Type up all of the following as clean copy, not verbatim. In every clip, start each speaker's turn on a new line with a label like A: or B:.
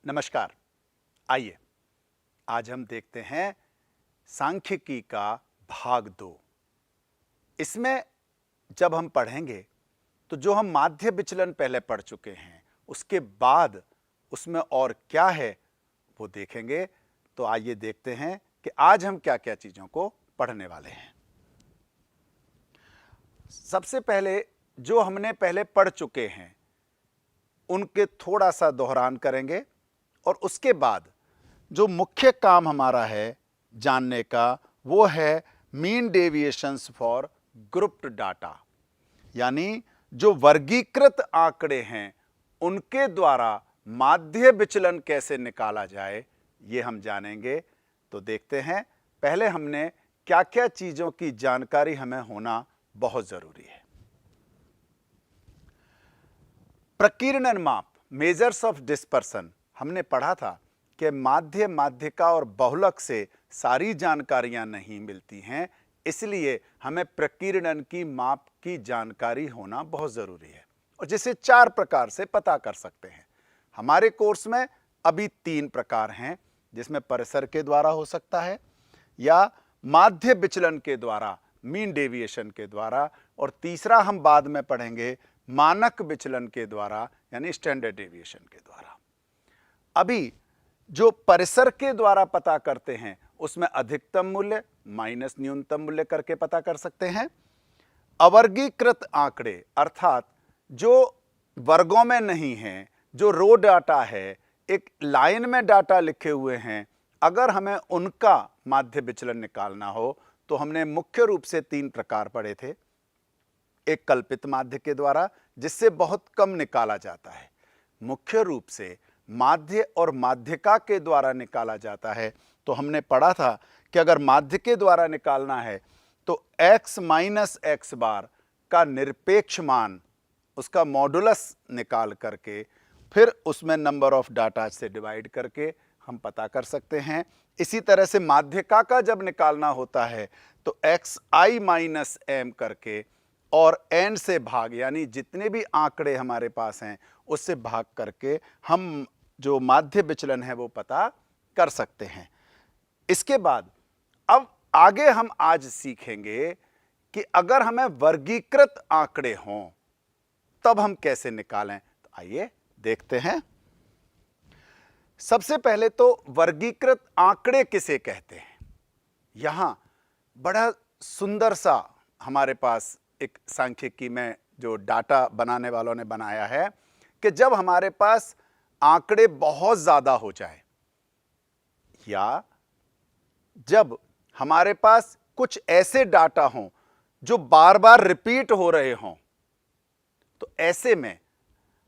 A: नमस्कार। आइए आज हम देखते हैं सांख्यिकी का भाग 2। इसमें जब हम पढ़ेंगे तो जो हम माध्य विचलन पहले पढ़ चुके हैं उसके बाद उसमें और क्या है वो देखेंगे। तो आइए देखते हैं कि आज हम क्या क्या चीजों को पढ़ने वाले हैं। सबसे पहले जो हमने पहले पढ़ चुके हैं उनके थोड़ा सा दोहरान करेंगे और उसके बाद जो मुख्य काम हमारा है जानने का वो है mean deviations for grouped data, यानी जो वर्गीकृत आंकड़े हैं उनके द्वारा माध्य विचलन कैसे निकाला जाए ये हम जानेंगे। तो देखते हैं पहले हमने क्या क्या चीजों की जानकारी हमें होना बहुत जरूरी है। प्रकीर्णन माप, मेजर्स ऑफ डिस्पर्सन, हमने पढ़ा था कि माध्य, माध्यिका और बहुलक से सारी जानकारियां नहीं मिलती हैं, इसलिए हमें प्रकीर्णन की माप की जानकारी होना बहुत जरूरी है और जिसे 4 प्रकार से पता कर सकते हैं। हमारे कोर्स में अभी 3 प्रकार हैं, जिसमें परिसर के द्वारा हो सकता है या माध्य विचलन के द्वारा, मीन डेविएशन के द्वारा, और तीसरा हम बाद में पढ़ेंगे मानक विचलन के द्वारा यानी स्टैंडर्ड डेविएशन के द्वारा। अभी जो परिसर के द्वारा पता करते हैं उसमें अधिकतम मूल्य माइनस न्यूनतम मूल्य करके पता कर सकते हैं। अवर्गीकृत आंकड़े अर्थात जो वर्गों में नहीं हैं, जो रो डाटा है, एक लाइन में डाटा लिखे हुए हैं, अगर हमें उनका माध्य विचलन निकालना हो तो हमने मुख्य रूप से 3 प्रकार पढ़े थे। एक कल्पित माध्य के द्वारा जिससे बहुत कम निकाला जाता है, मुख्य रूप से माध्य और माध्यिका के द्वारा निकाला जाता है। तो हमने पढ़ा था कि अगर माध्य के द्वारा निकालना है तो x माइनस एक्स बार का निरपेक्ष मान, उसका मॉडुलस निकाल करके फिर उसमें नंबर ऑफ डाटा से डिवाइड करके हम पता कर सकते हैं। इसी तरह से माध्यिका का जब निकालना होता है तो एक्स आई माइनस एम करके और n से भाग, यानी जितने भी आंकड़े हमारे पास हैं उससे भाग करके हम जो माध्य विचलन है वो पता कर सकते हैं। इसके बाद अब आगे हम आज सीखेंगे कि अगर हमें वर्गीकृत आंकड़े हों तब हम कैसे निकालें। तो आइए देखते हैं। सबसे पहले तो वर्गीकृत आंकड़े किसे कहते हैं। यहां बड़ा सुंदर सा हमारे पास एक सांख्यिकी में जो डाटा बनाने वालों ने बनाया है कि जब हमारे पास आंकड़े बहुत ज्यादा हो जाए या जब हमारे पास कुछ ऐसे डाटा हों जो बार बार रिपीट हो रहे हों, तो ऐसे में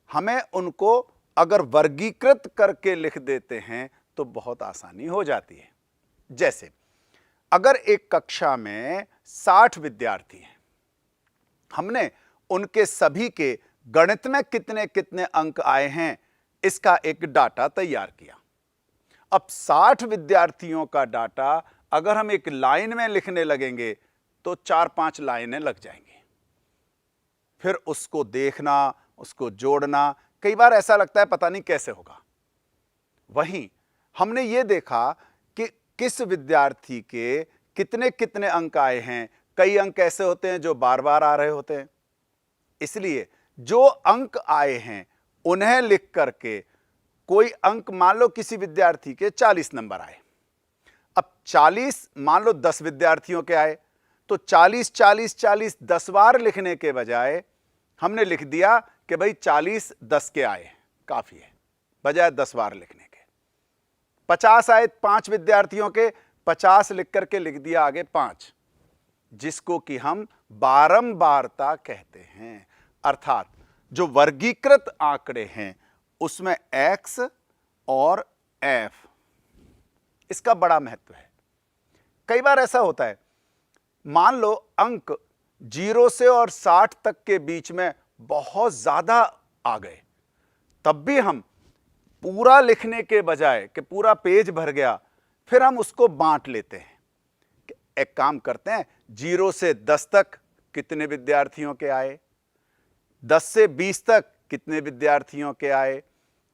A: हमें उनको अगर वर्गीकृत करके लिख देते हैं तो बहुत आसानी हो जाती है। जैसे अगर एक कक्षा में 60 विद्यार्थी हैं, हमने उनके सभी के गणित में कितने कितने अंक आए हैं इसका एक डाटा तैयार किया। अब 60 विद्यार्थियों का डाटा अगर हम एक लाइन में लिखने लगेंगे तो 4-5 लाइनें लग जाएंगी। फिर उसको देखना, उसको जोड़ना, कई बार ऐसा लगता है पता नहीं कैसे होगा। वहीं हमने ये देखा कि किस विद्यार्थी के कितने कितने अंक आए हैं। कई अंक ऐसे होते हैं जो बार बार आ रहे होते हैं, इसलिए जो अंक आए हैं उन्हें लिख करके कोई अंक, मान लो किसी विद्यार्थी के 40 नंबर आए, अब 40 मान लो 10 विद्यार्थियों के आए तो 40 40 40 10 बार लिखने के बजाय हमने लिख दिया कि भाई 40 10 के आए, काफी है, बजाय 10 बार लिखने के। 50 आए 5 विद्यार्थियों के, 50 लिख करके लिख दिया आगे 5, जिसको कि हम बारंबारता कहते हैं। अर्थात जो वर्गीकृत आंकड़े हैं उसमें x और f, इसका बड़ा महत्व है। कई बार ऐसा होता है, मान लो अंक 0 से और 60 तक के बीच में बहुत ज्यादा आ गए, तब भी हम पूरा लिखने के बजाय कि पूरा पेज भर गया, फिर हम उसको बांट लेते हैं। एक काम करते हैं, 0 से 10 तक कितने विद्यार्थियों के आए, 10 से 20 तक कितने विद्यार्थियों के आए,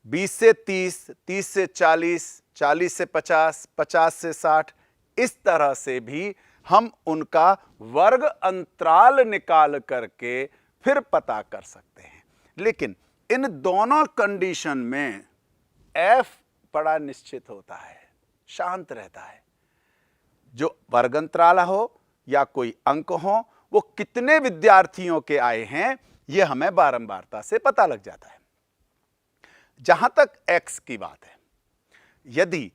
A: 20 से 30, 30 से 40, 40 से 50, 50 से 60, इस तरह से भी हम उनका वर्ग अंतराल निकाल करके फिर पता कर सकते हैं। लेकिन इन दोनों कंडीशन में f बड़ा निश्चित होता है, शांत रहता है। जो वर्ग अंतराल हो या कोई अंक हो, वो कितने विद्यार्थियों के आए हैं यह हमें बारंबारता से पता लग जाता है। जहां तक x की बात है, यदि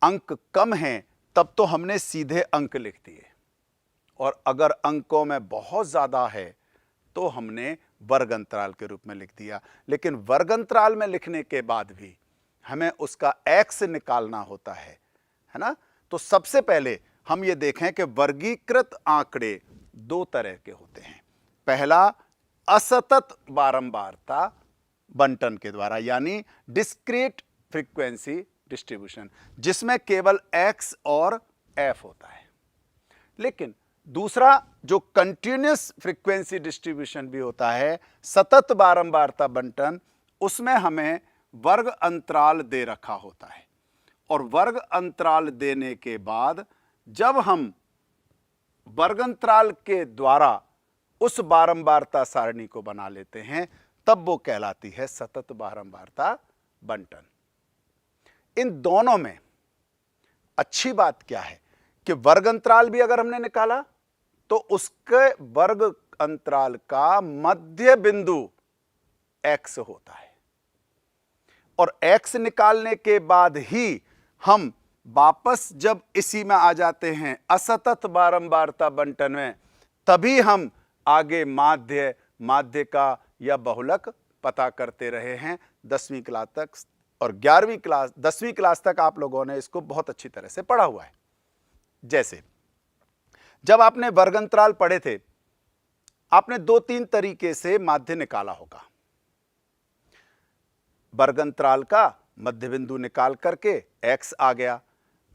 A: अंक कम हैं तब तो हमने सीधे अंक लिख दिए, और अगर अंकों में बहुत ज्यादा है तो हमने वर्ग अंतराल के रूप में लिख दिया। लेकिन वर्ग अंतराल में लिखने के बाद भी हमें उसका x निकालना होता है ना। तो सबसे पहले हम ये देखें कि वर्गीकृत आंकड़े दो तरह के होते हैं। पहला असतत बारंबारता बंटन के द्वारा, यानी डिस्क्रीट फ्रीक्वेंसी डिस्ट्रीब्यूशन, जिसमें केवल x और f होता है। लेकिन दूसरा जो कंटिन्यूअस फ्रीक्वेंसी डिस्ट्रीब्यूशन भी होता है, सतत बारंबारता बंटन, उसमें हमें वर्ग अंतराल दे रखा होता है, और वर्ग अंतराल देने के बाद जब हम वर्ग अंतराल के द्वारा उस बारंबारता सारणी को बना लेते हैं, तब वो कहलाती है सतत बारंबारता बंटन। इन दोनों में अच्छी बात क्या है कि वर्ग अंतराल भी अगर हमने निकाला तो उसके वर्ग अंतराल का मध्य बिंदु x होता है, और x निकालने के बाद ही हम वापस जब इसी में आ जाते हैं असतत बारंबारता बंटन में, तभी हम आगे माध्य का या बहुलक पता करते रहे हैं 10वीं क्लास तक, और 10वीं क्लास तक आप लोगों ने इसको बहुत अच्छी तरह से पढ़ा हुआ है। जैसे जब आपने वर्ग अंतराल पढ़े थे, आपने 2-3 तरीके से माध्य निकाला होगा। वर्ग अंतराल का मध्य बिंदु निकाल करके x आ गया,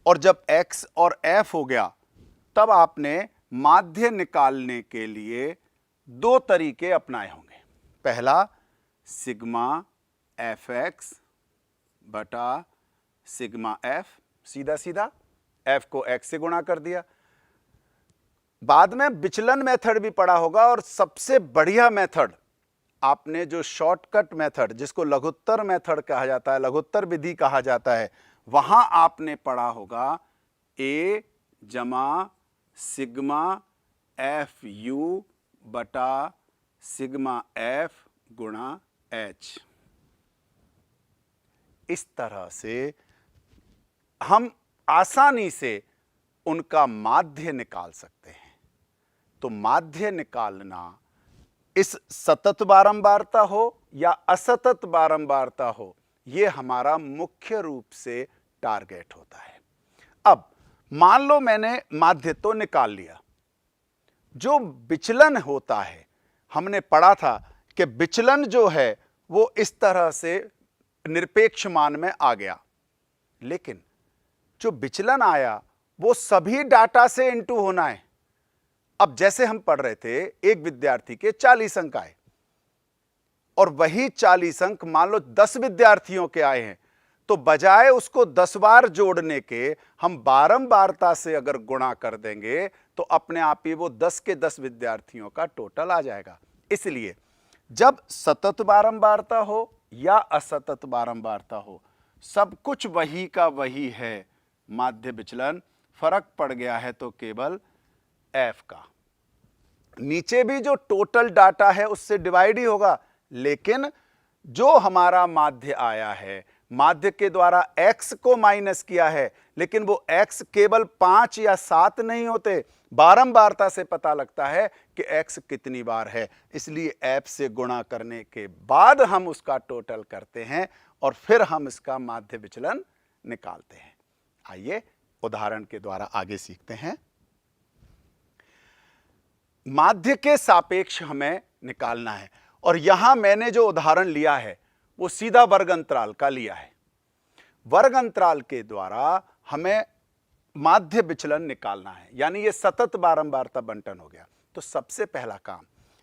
A: और जब x और f हो गया, तब आपने माध्य निकालने के लिए 2 तरीके अपनाए होंगे। पहला सिग्मा fx बटा सिग्मा f, सीधा सीधा f को x से गुणा कर दिया। बाद में विचलन मेथड भी पढ़ा होगा, और सबसे बढ़िया मेथड आपने जो शॉर्टकट मेथड, जिसको लघुत्तर मेथड कहा जाता है, लघुत्तर विधि कहा जाता है, वहां आपने पढ़ा होगा a जमा सिग्मा एफ यू बटा सिग्मा एफ गुणा h। इस तरह से हम आसानी से उनका माध्य निकाल सकते हैं। तो माध्य निकालना, इस सतत बारंबारता हो या असतत बारंबारता हो, यह हमारा मुख्य रूप से टारगेट होता है। अब मान लो मैंने माध्य तो निकाल लिया, जो विचलन होता है, हमने पढ़ा था कि विचलन जो है वो इस तरह से निरपेक्ष मान में आ गया, लेकिन जो विचलन आया वो सभी डाटा से इनटू होना है। अब जैसे हम पढ़ रहे थे, एक विद्यार्थी के 40 अंक आए, और वही 40 अंक मान लो 10 विद्यार्थियों के आए हैं, तो बजाय उसको 10 बार जोड़ने के हम बारंबारता से अगर गुणा कर देंगे तो अपने आप ही वो 10 के 10 विद्यार्थियों का टोटल आ जाएगा। इसलिए जब सतत बारंबारता हो या असतत बारंबारता हो, सब कुछ वही का वही है। माध्य विचलन फर्क पड़ गया है तो केवल f का, नीचे भी जो टोटल डाटा है उससे डिवाइड ही होगा, लेकिन जो हमारा माध्य आया है, माध्य के द्वारा x को माइनस किया है, लेकिन वो x केवल 5 या 7 नहीं होते, बारंबारता से पता लगता है कि x कितनी बार है। इसलिए f से गुणा करने के बाद हम उसका टोटल करते हैं और फिर हम इसका माध्य विचलन निकालते हैं। आइए उदाहरण के द्वारा आगे सीखते हैं। माध्य के सापेक्ष हमें निकालना है, और यहां मैंने जो उदाहरण लिया है वो सीधा वर्ग अंतराल का लिया है। वर्ग अंतराल के द्वारा हमें माध्य विचलन निकालना है, यानी ये सतत बारंबारता बंटन हो गया। तो सबसे पहला काम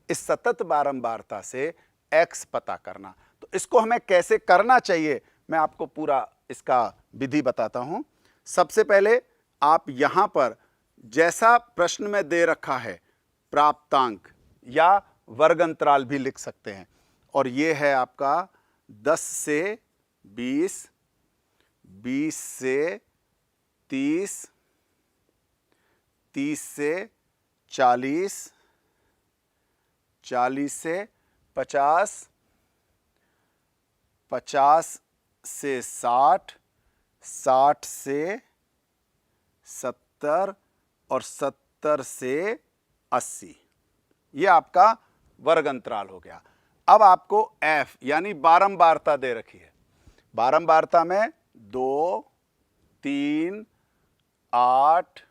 A: इस सतत बारंबारता से x पता करना। तो इसको हमें कैसे करना चाहिए, मैं आपको पूरा इसका विधि बताता हूं। सबसे पहले आप यहां पर जैसा प्रश्न में दे रखा है प्राप्तांक या वर्ग अंतराल भी लिख सकते हैं, और ये है आपका 10 से 20, 20 से 30, 30 से 40, 40 से 50, 50 से 60, 60 से 70 और 70 से 80। ये आपका वर्ग अंतराल हो गया। अब आपको F यानी बारंबारता दे रखी है। बारंबारता में 2, 3, 8,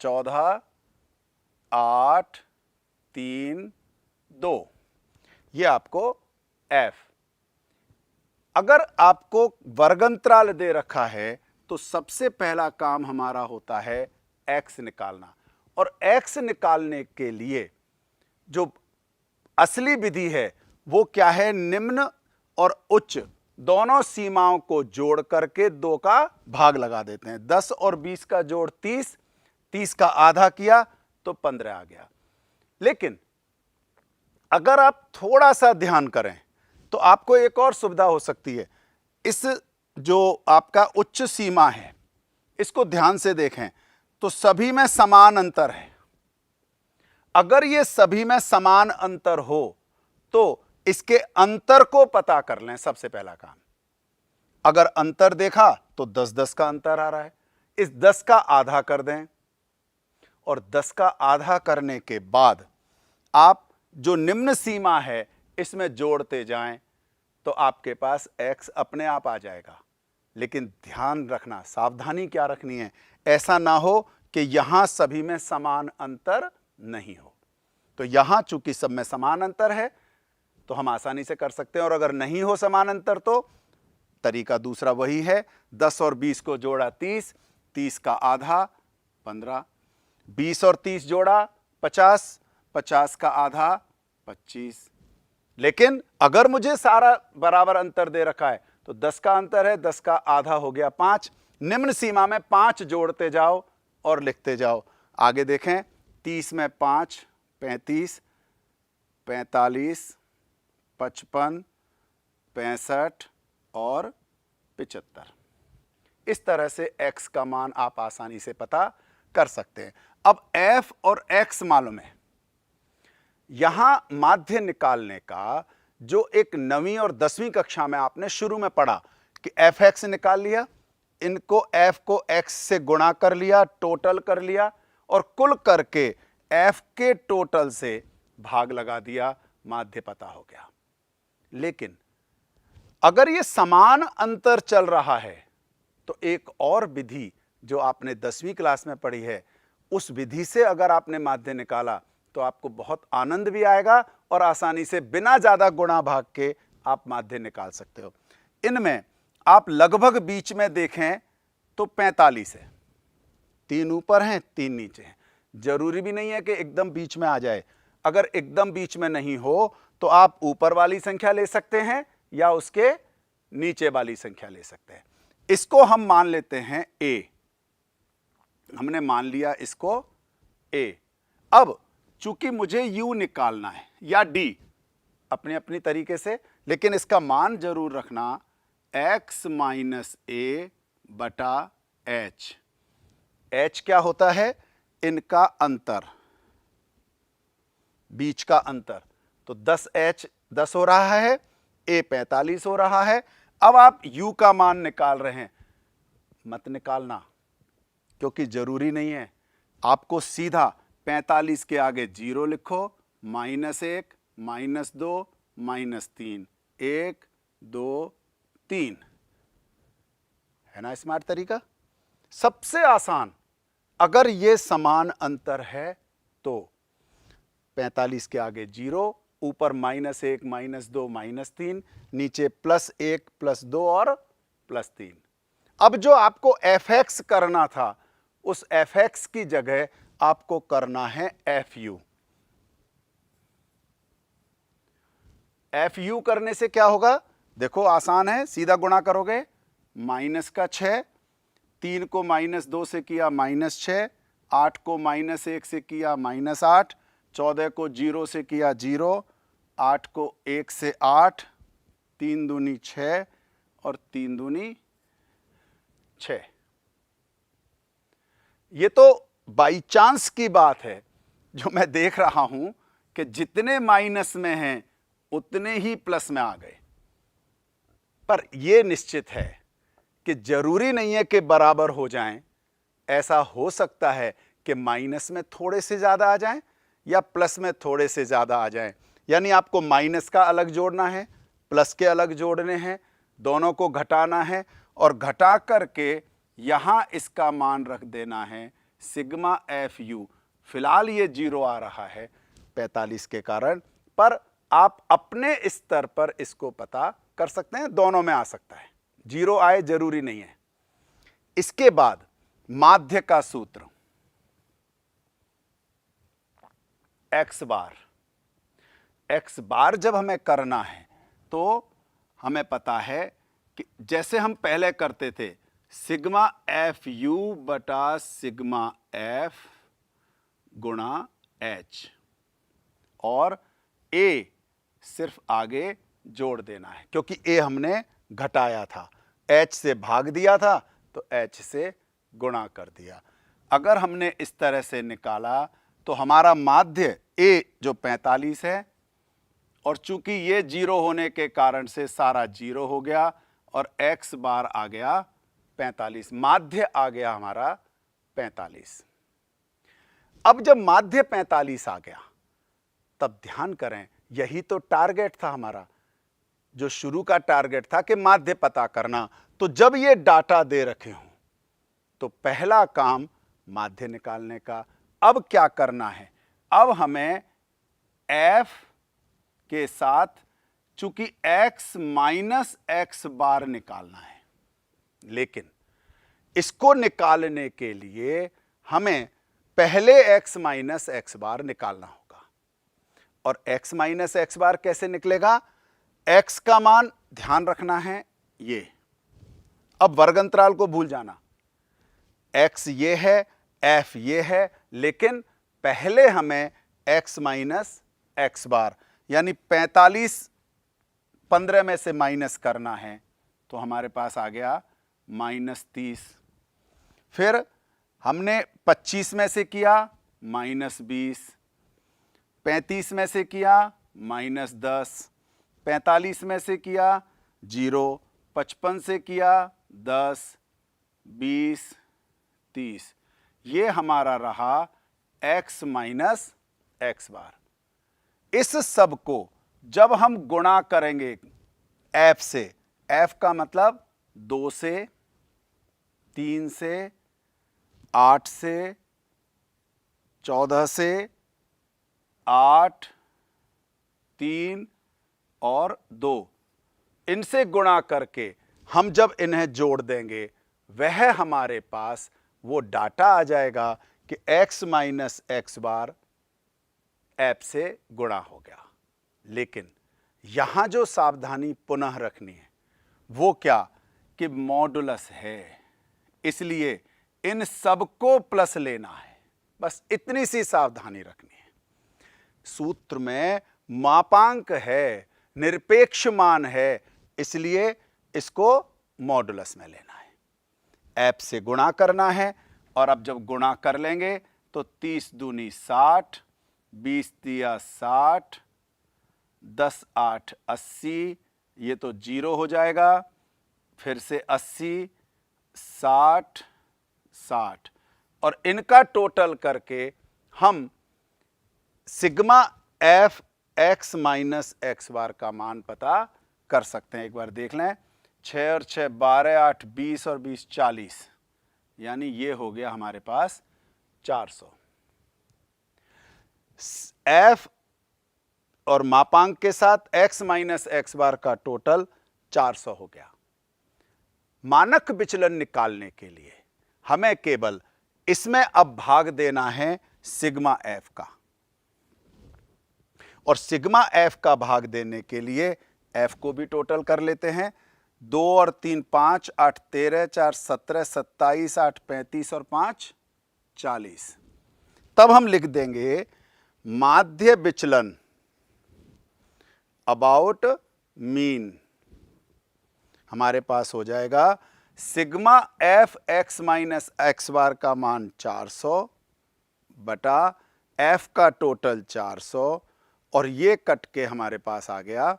A: 14, 8, 3, 2, ये आपको F। अगर आपको वर्गंतराल दे रखा है तो सबसे पहला काम हमारा होता है x निकालना, और x निकालने के लिए जो असली विधि है वो क्या है, निम्न और उच्च दोनों सीमाओं को जोड़ करके 2 का भाग लगा देते हैं। 10 और 20 का जोड़ 30, 30 का आधा किया तो 15 आ गया। लेकिन अगर आप थोड़ा सा ध्यान करें तो आपको एक और सुविधा हो सकती है। इस जो आपका उच्च सीमा है इसको ध्यान से देखें तो सभी में समान अंतर है। अगर ये सभी में समान अंतर हो तो इसके अंतर को पता कर लें। सबसे पहला काम, अगर अंतर देखा तो 10-10 का अंतर आ रहा है, इस 10 का आधा कर दें, और 10 का आधा करने के बाद आप जो निम्न सीमा है इसमें जोड़ते जाएं तो आपके पास x अपने आप आ जाएगा। लेकिन ध्यान रखना, सावधानी क्या रखनी है, ऐसा ना हो कि यहां सभी में समान अंतर नहीं हो। तो यहां चूंकि सब में समान अंतर है तो हम आसानी से कर सकते हैं, और अगर नहीं हो समान अंतर तो तरीका दूसरा वही है। 10 और 20 को जोड़ा 30, 30 का आधा 15, 20 और 30 जोड़ा 50, 50 का आधा 25। लेकिन अगर मुझे सारा बराबर अंतर दे रखा है तो 10 का अंतर है, 10 का आधा हो गया 5। निम्न सीमा में 5 जोड़ते जाओ और लिखते जाओ। आगे देखें, 30 में 5 35, 45, 55, 65 और 75। इस तरह से x का मान आप आसानी से पता कर सकते हैं। अब f और x मालूम है। यहां माध्य निकालने का जो एक 9वीं और 10वीं कक्षा में आपने शुरू में पढ़ा कि fx निकाल लिया, इनको f को x से गुणा कर लिया, टोटल कर लिया, और कुल करके f के टोटल से भाग लगा दिया, माध्य पता हो गया। लेकिन अगर ये समान अंतर चल रहा है तो एक और विधि जो आपने 10वीं क्लास में पढ़ी है, उस विधि से अगर आपने माध्य निकाला तो आपको बहुत आनंद भी आएगा और आसानी से बिना ज्यादा गुणा भाग के आप माध्य निकाल सकते हो। इनमें आप लगभग बीच में देखें तो 45 है, 3 ऊपर हैं 3 नीचे हैं। जरूरी भी नहीं है कि एकदम बीच में आ जाए। अगर एकदम बीच में नहीं हो तो आप ऊपर वाली संख्या ले सकते हैं या उसके नीचे वाली संख्या ले सकते हैं। इसको हम मान लेते हैं a, हमने मान लिया इसको a। अब चूंकि मुझे u निकालना है या d अपने अपनी तरीके से, लेकिन इसका मान जरूर रखना x माइनस a बटा h। h क्या होता है, इनका अंतर, बीच का अंतर। तो 10h 10 हो रहा है, a 45 हो रहा है। अब आप u का मान निकाल रहे हैं, मत निकालना क्योंकि जरूरी नहीं है। आपको सीधा 45 के आगे 0 लिखो, -1, -2, -3, 1 2 3, है ना स्मार्ट तरीका। सबसे आसान, अगर ये समान अंतर है तो 45 के आगे 0, ऊपर -1, -2, -3, नीचे +1, +2 और +3। अब जो आपको fx करना था उस fx की जगह आपको करना है fu। fu करने से क्या होगा, देखो आसान है, सीधा गुणा करोगे, माइनस का 6, 3 को -2 से किया -6, 8 को -1 से किया -8, 14 को 0 से किया 0, 8 को 1 से 8, 3 दूनी 6 और 3 दूनी 6। ये तो बाई चांस की बात है, जो मैं देख रहा हूं कि जितने माइनस में हैं उतने ही प्लस में आ गए। पर यह निश्चित है कि जरूरी नहीं है कि बराबर हो जाएं। ऐसा हो सकता है कि माइनस में थोड़े से ज्यादा आ जाएं या प्लस में थोड़े से ज्यादा आ जाएं। यानी आपको माइनस का अलग जोड़ना है, प्लस के अलग जोड़ने हैं, दोनों को घटाना है और घटा करके यहां इसका मान रख देना है सिग्मा एफ यू। फिलहाल ये 0 आ रहा है 45 के कारण, पर आप अपने स्तर पर इसको पता कर सकते हैं, दोनों में आ सकता है, 0 आए जरूरी नहीं है। इसके बाद माध्य का सूत्र x बार जब हमें करना है तो हमें पता है कि जैसे हम पहले करते थे, सिग्मा एफ यू बटा सिग्मा एफ गुणा एच, और a सिर्फ आगे जोड़ देना है क्योंकि a हमने घटाया था, h से भाग दिया था तो h से गुणा कर दिया। अगर हमने इस तरह से निकाला तो हमारा माध्य a जो 45 है, और चूंकि ये 0 होने के कारण से सारा 0 हो गया और x बार आ गया 45, माध्य आ गया हमारा 45। अब जब माध्य 45 आ गया तब ध्यान करें, यही तो टारगेट था हमारा, जो शुरू का टारगेट था कि माध्य पता करना। तो जब ये डाटा दे रखे हों तो पहला काम माध्य निकालने का। अब क्या करना है, अब हमें f के साथ चूंकि x माइनस x बार निकालना है, लेकिन इसको निकालने के लिए हमें पहले x माइनस x बार निकालना होगा। और x माइनस x बार कैसे निकलेगा, x का मान ध्यान रखना है ये, अब वर्ग अंतराल को भूल जाना, x ये है, f ये है, लेकिन पहले हमें x माइनस x बार यानी 45 15 में से माइनस करना है, तो हमारे पास आ गया -30। फिर हमने 25 में से किया -20, 35 में से किया -10, 45 में से किया 0, 55 से किया 10, 20, 30। ये हमारा रहा x माइनस x बार। इस सब को जब हम गुणा करेंगे f से, f का मतलब 2 से, 3 से, 8 से, 14 से, 8, 3 और 2, इनसे गुणा करके हम जब इन्हें जोड़ देंगे वह हमारे पास वो डाटा आ जाएगा कि x माइनस x बार f से गुणा हो गया। लेकिन यहां जो सावधानी पुनः रखनी है वो क्या, कि मॉडुलस है, इसलिए इन सबको प्लस लेना है, बस इतनी सी सावधानी रखनी है। सूत्र में मापांक है, निरपेक्ष मान है, इसलिए इसको मॉडुलस में लेना है, f से गुणा करना है। और अब जब गुणा कर लेंगे तो 30 दूनी 60, 20 तिया 60, 10 8 80, ये तो 0 हो जाएगा, फिर से 80, 60, 60, और इनका टोटल करके हम sigma F x minus x बार का मान पता कर सकते हैं। एक बार देख लें, 6 और 6 12, 8 20 और 20 40, यानी ये हो गया हमारे पास 400। f और मापांक के साथ x माइनस x बार का टोटल 400 हो गया। मानक विचलन निकालने के लिए हमें केवल इसमें अब भाग देना है सिग्मा f का, और सिग्मा f का भाग देने के लिए f को भी टोटल कर लेते हैं। 2 और 3 5, 8 13, 4 17, 27, 8 35 और 5 40। तब हम लिख देंगे माध्य विचलन अबाउट मीन। हमारे पास हो जाएगा sigma F X minus X bar का मान 400 बटा एफ का टोटल 400 और ये कट के हमारे पास आ गया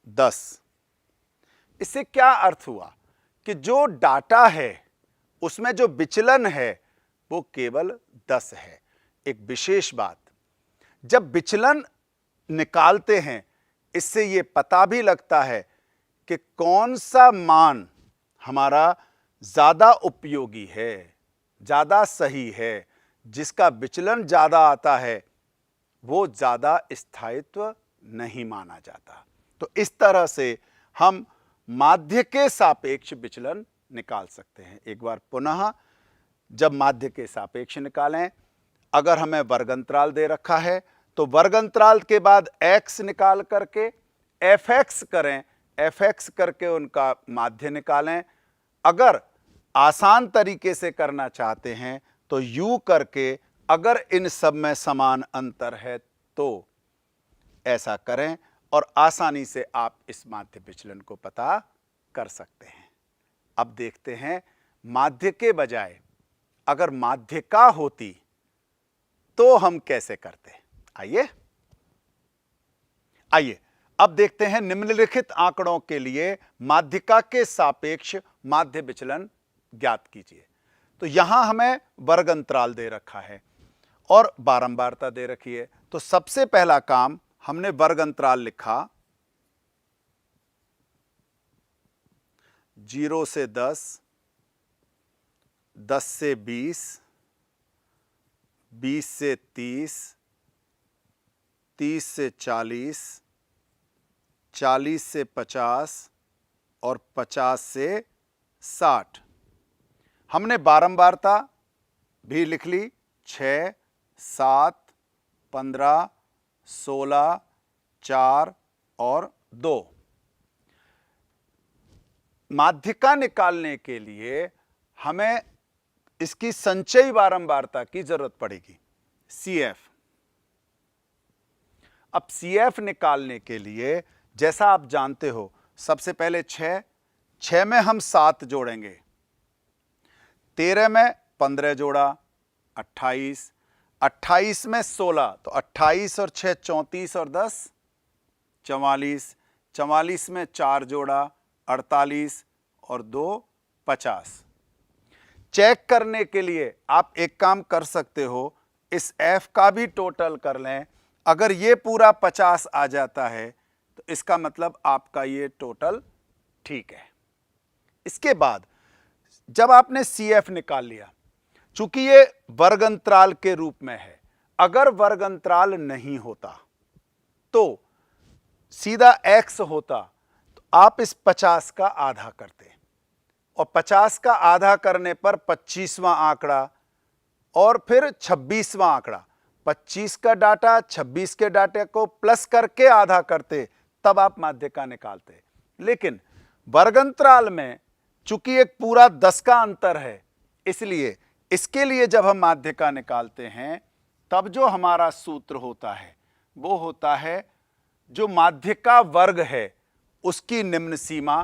A: 10। इससे क्या अर्थ हुआ कि जो डाटा है उसमें जो विचलन है वो केवल 10 है। एक विशेष बात, जब विचलन निकालते हैं इससे ये पता भी लगता है कि कौन सा मान हमारा ज्यादा उपयोगी है, ज्यादा सही है। जिसका विचलन ज्यादा आता है वो ज्यादा स्थायित्व नहीं माना जाता। तो इस तरह से हम माध्य के सापेक्ष विचलन निकाल सकते हैं। एक बार पुनः, जब माध्य के सापेक्ष निकालें, अगर हमें वर्ग अंतराल दे रखा है तो वर्ग अंतराल के बाद x निकाल करके fx करें, fx करके उनका माध्य निकालें। अगर आसान तरीके से करना चाहते हैं तो u करके, अगर इन सब में समान अंतर है तो ऐसा करें और आसानी से आप इस माध्य विचलन को पता कर सकते हैं। अब देखते हैं माध्य के बजाय अगर माध्यिका होती तो हम कैसे करते। आइए अब देखते हैं निम्नलिखित आंकड़ों के लिए माध्यिका के सापेक्ष माध्य विचलन ज्ञात कीजिए। तो यहां हमें वर्ग अंतराल दे रखा है और बारंबारता दे रखी है। तो सबसे पहला काम, हमने वर्ग अंतराल लिखा 0 से 10, 10 से 20, 20 से 30, 30 से 40, 40 से 50 और 50 से 60। हमने बारंबारता भी लिख ली 6, 7, 15, 16, 4 और 2। माध्यिका निकालने के लिए हमें इसकी संचयी बारंबारता की जरूरत पड़ेगी, CF। अब CF निकालने के लिए जैसा आप जानते हो, सबसे पहले 6 में हम 7 जोड़ेंगे, 13 में 15 जोड़ा 28, 28 में 16, तो 28 और 6 34 और 10 44, 44 में 4 जोड़ा 48 और 2 50। चेक करने के लिए आप एक काम कर सकते हो, इस F का भी टोटल कर लें। अगर ये पूरा 50 आ जाता है तो इसका मतलब आपका ये टोटल ठीक है। इसके बाद जब आपने CF निकाल लिया, चूंकि ये वर्ग अंतराल के रूप में है, अगर वर्ग अंतराल नहीं होता तो सीधा x होता, तो आप इस 50 का आधा करते और 50 का आधा करने पर 25वां आंकड़ा और फिर 26वां आंकड़ा, 25 का डाटा 26 के डाटे को प्लस करके आधा करते, तब आप माध्यिका निकालते। लेकिन वर्ग अंतराल में चूंकि एक पूरा 10 का अंतर है, इसलिए इसके लिए जब हम माध्यिका निकालते हैं तब जो हमारा सूत्र होता है वो होता है, जो माध्यिका वर्ग है उसकी निम्न सीमा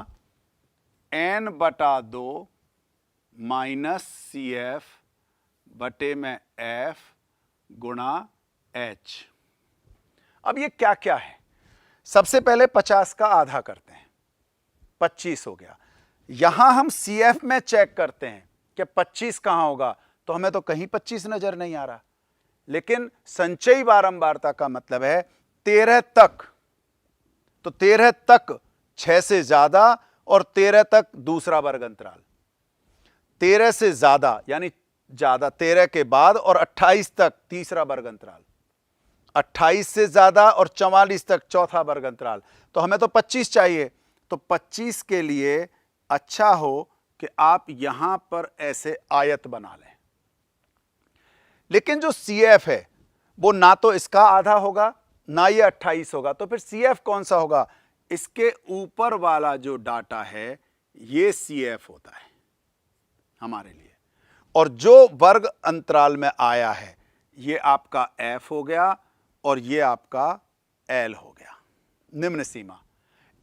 A: n/2 माइनस CF बटे में F गुणा H। अब ये क्या क्या है, सबसे पहले 50 का आधा करते हैं, 25 हो गया। यहां हम CF में चेक करते हैं कि 25 कहां होगा, तो हमें तो कहीं 25 नजर नहीं आ रहा। लेकिन संचयी बारंबारता का मतलब है 13 तक, तो 13 तक 6 से ज्यादा और 13 तक दूसरा वर्ग अंतराल, 13 से ज्यादा यानी ज्यादा 13 के बाद और 28 तक तीसरा वर्ग अंतराल, 28 से ज्यादा और 44 तक चौथा वर्ग अंतराल। तो हमें तो 25 चाहिए, तो 25 के लिए अच्छा हो कि आप यहां पर ऐसे आयत बना लें। लेकिन जो CF है वो ना तो इसका आधा होगा ना ये 28 होगा, तो फिर CF कौन सा होगा, इसके ऊपर वाला जो डाटा है ये CF होता है हमारे लिए, और जो वर्ग अंतराल में आया है ये आपका F हो गया और ये आपका L हो गया, निम्न सीमा।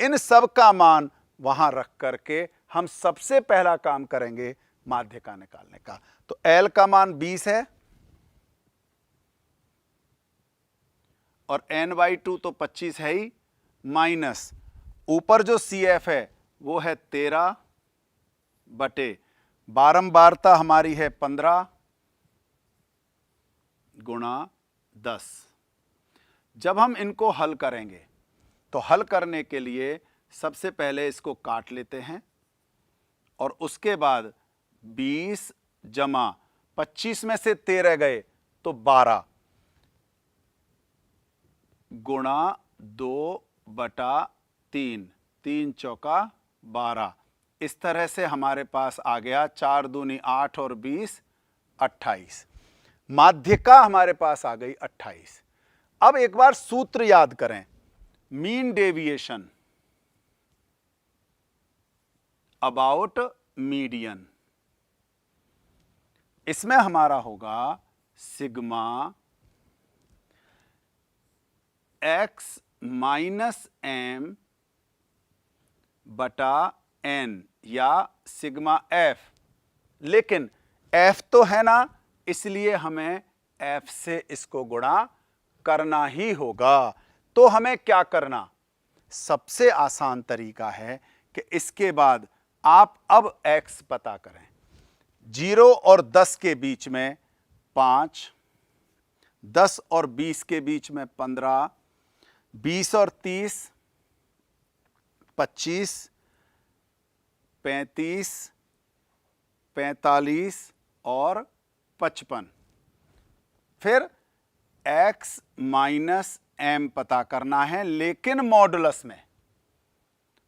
A: इन सब का मान वहां रख करके हम सबसे पहला काम करेंगे माध्यिका निकालने का। तो L का मान 20 है और n/2 तो 25 है ही, माइनस ऊपर जो CF है वो है 13 बटे बारंबारता हमारी है 15 गुणा 10। जब हम इनको हल करेंगे तो हल करने के लिए सबसे पहले इसको काट लेते हैं और उसके बाद 20 जमा 25 में से 13 गए तो 12 गुणा 2/3, 3 चौका 12। इस तरह से हमारे पास आ गया 4 दूनी 8 और 20 28। माध्यिका हमारे पास आ गई 28। अब एक बार सूत्र याद करें, मीन डेविएशन अबाउट मीडियन। इसमें हमारा होगा सिग्मा x माइनस m बटा n या सिग्मा f, लेकिन f तो है ना, इसलिए हमें f से इसको गुणा करना ही होगा। तो हमें क्या करना, सबसे आसान तरीका है कि इसके बाद आप अब x पता करें। 0 और 10 के बीच में 5, 10 और 20 के बीच में 15, 20 और 30, 25, 35, 45 और 55। फिर x माइनस m पता करना है, लेकिन मॉडुलस में।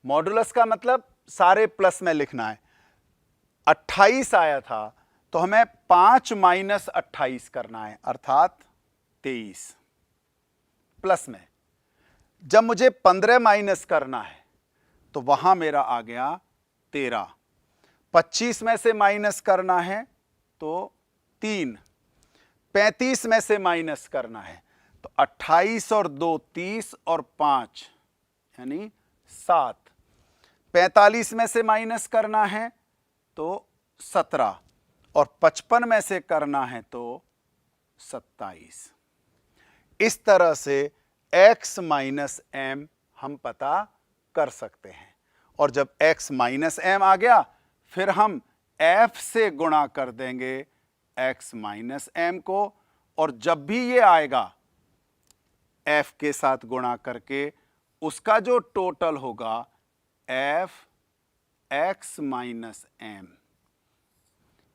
A: मॉडुलस का मतलब सारे प्लस में लिखना है। 28 आया था तो हमें 5 माइनस 28 करना है, अर्थात 23 प्लस में। जब मुझे 15 माइनस करना है तो वहां मेरा आ गया 13। 25 में से माइनस करना है तो 3। 35 में से माइनस करना है तो 28 और 2 30 और 5 यानी 7। 45 में से माइनस करना है तो 17 और 55 में से करना है तो 27। इस तरह से x माइनस m हम पता कर सकते हैं। और जब x माइनस m आ गया फिर हम f से गुणा कर देंगे x माइनस m को, और जब भी ये आएगा f के साथ गुणा करके उसका जो टोटल होगा f x माइनस m,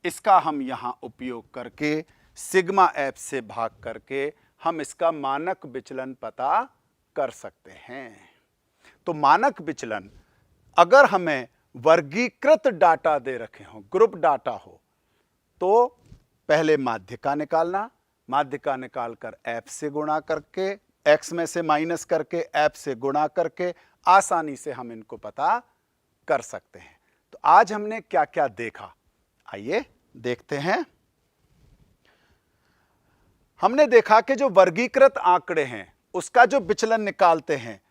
A: इसका हम यहां उपयोग करके सिग्मा f से भाग करके हम इसका मानक विचलन पता कर सकते हैं। तो मानक विचलन अगर हमें वर्गीकृत डाटा दे रखे हो, ग्रुप डाटा हो, तो पहले माध्यिका निकालना, माध्यिका निकालकर f से गुणा करके, x में से माइनस करके f से गुणा करके आसानी से हम इनको पता कर सकते हैं। तो आज हमने क्या क्या देखा, आइए देखते हैं। हमने देखा कि जो वर्गीकृत आंकड़े हैं उसका जो विचलन निकालते हैं,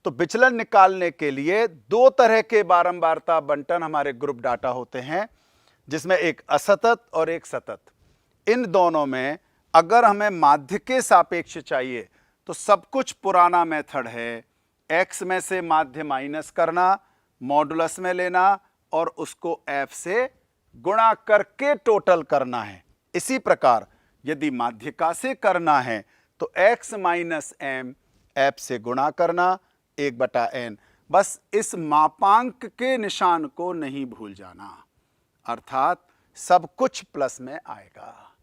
A: तो विचलन निकालने के लिए दो तरह के बारंबारता बंटन हमारे ग्रुप डाटा होते हैं, जिसमें एक असतत और एक सतत। इन दोनों में अगर हमें माध्य के सापेक्ष चाहिए तो सब कुछ पुराना मेथड है, x में से माध्य माइनस करना, मॉडुलस में लेना और उसको f से गुणा करके टोटल करना है। इसी प्रकार यदि माध्यिका से करना है तो x माइनस m f से गुणा करना 1/n। बस इस मापांक के निशान को नहीं भूल जाना, अर्थात सब कुछ प्लस में आएगा।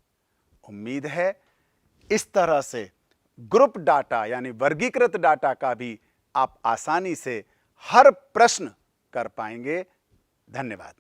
A: उम्मीद है इस तरह से ग्रुप डाटा यानी वर्गीकृत डाटा का भी आप आसानी से हर प्रश्न कर पाएंगे। धन्यवाद।